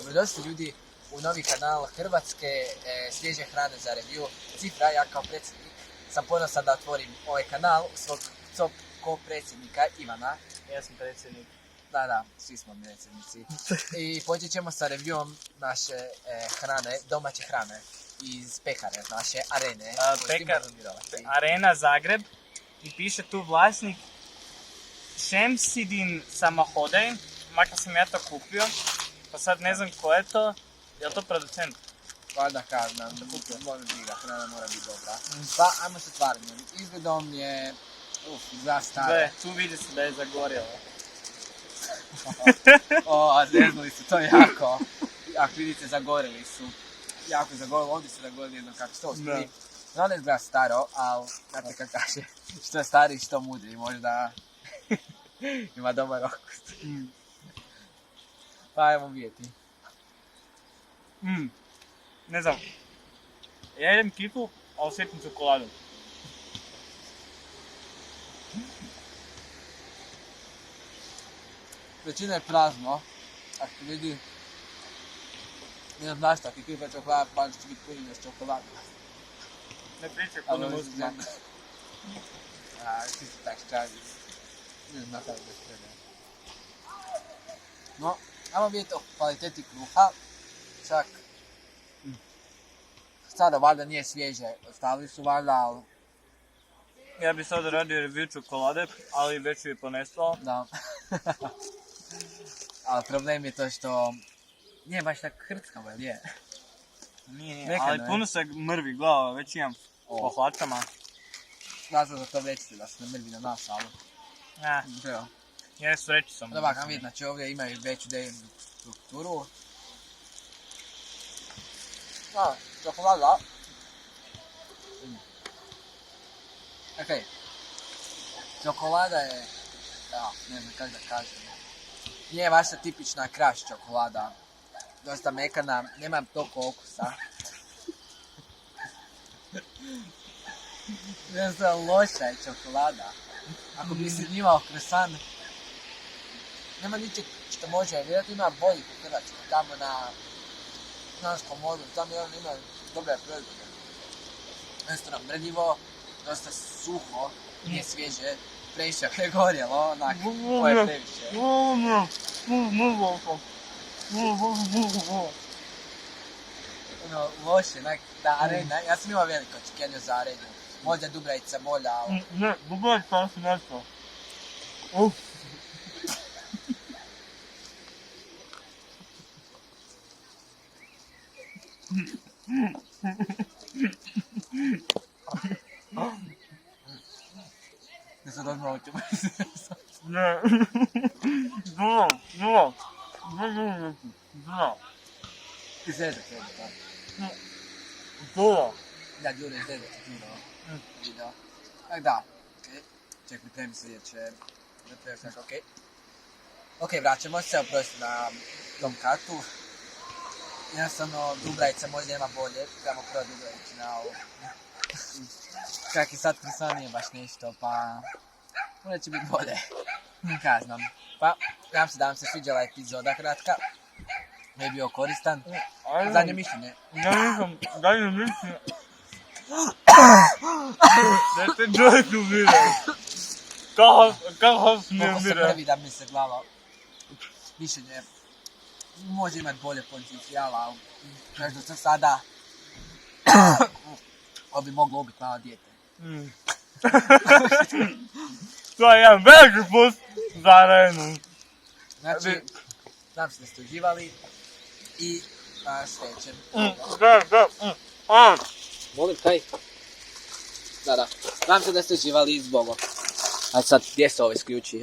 Dobrodošli ljudi u novi kanal Hrvatske svježe hrane za review. Cifra, ja kao predsjednik sam ponosan da otvorim ovaj kanal svog ko-predsjednika Ivana. Ja sam predsjednik. Da, svi smo predsjednici. I počet ćemo sa reviewom naše hrane, domaće hrane iz pekare, naše arene. Arena Zagreb i piše tu vlasnik Šemsidin Samahodaj, makar sam ja to kupio, pa sad ne znam ko je to, je li to producent? Valjda kažem, molim briga, hrana mora biti dobra. Pa, ajmo se stvarno, izgledom je, izgleda stara. Tu vidi se da je zagorjelo. Zeznuli su to jako. Ako vidite, zagorili su. Jako zagorili, ovdje su zagorili jedno kako što uspili. No, ne izgleda staro, ali znate kako kaže, što je stari, što mudri, možda ima dobar okus. Pa ajmo vidjeti. Ne znam, ja jedem kifu, a osjetim čokoladu. Većina je prazno, ako ti vidi, ne znam znaš tako, kifa čokolada, pa će biti punjena s čokoladom. Ne pričaj puno muslima. Ti si tak ščavi. Ne znam kako da sprede. No, ajmo vidjeti o kvaliteti kruha. Čak, sada valjda nije svježe, ostavili su valjda, ali... Ja bi sada radio review čokolade, ali već ju je ponestalo. Da. Ali problem je to što... Nije baš tako hrckavo, jel je? Nije, ali puno se mrvi glava, već imam po hlačama. Nazvam za to većite da se ne mrvi na nas, ali... Evo. Ja su reći sam. Dobar, kam vidjeti, znači ovdje imaju veću dejnu strukturu. Čokolada. Okej. Čokolada je... ne znam kako da kažem. Nije vaša tipična kraš čokolada. Dosta mekana, nema toliko okusa. Ne znam, loša je čokolada. Ako bi si imao kresan, nema ničeg što može, vjerojatno ima bolji u Hrvatskoj, tamo na Znanskom moru, tamo ima dobre proizvode. Jednostavno mrljivo, dosta suho, nije svježe, previše je gorjelo, onak, ovo je previše. Ono, loše, da arena, ja sam imao veliko očekivanje za arenu, možda Dubravica bolja, ali... Ne, Dubravica si nešto. Ne sad odmah oćemo. Ne, Izrezat je to. Duro. Da, Đuro izrezat je Đuro. Video. Tak da. Ček, pripremi se jer će... Okej. Okej, vraćamo se, oprosti na tom katu. Jednostavno, Dubravica možda ima bolje, trebamo prvo Dubravici na ovo. Čak i sad kresan nije baš nešto, pa... Možda će biti bolje. Kaj znam. Pa, nadam se da vam se sviđala epizoda kratka. Ne je bio koristan. Zadnje mišljenje. Zadnje mišljenje. Da te čovjek umire. Kako se ne Koliko se umire? prvi da mi se glava. Mišljenje. Može imati bolje potencijala, ali možda sam sada... Ovo bi moglo ubiti malo dijete. To je jedan veliki plus za arenu. Znači, znam se da ste uživali i srećem. Molim, kaj? Da. Znam se da ste uživali i zbogom. A sad, gdje se ovo isključi?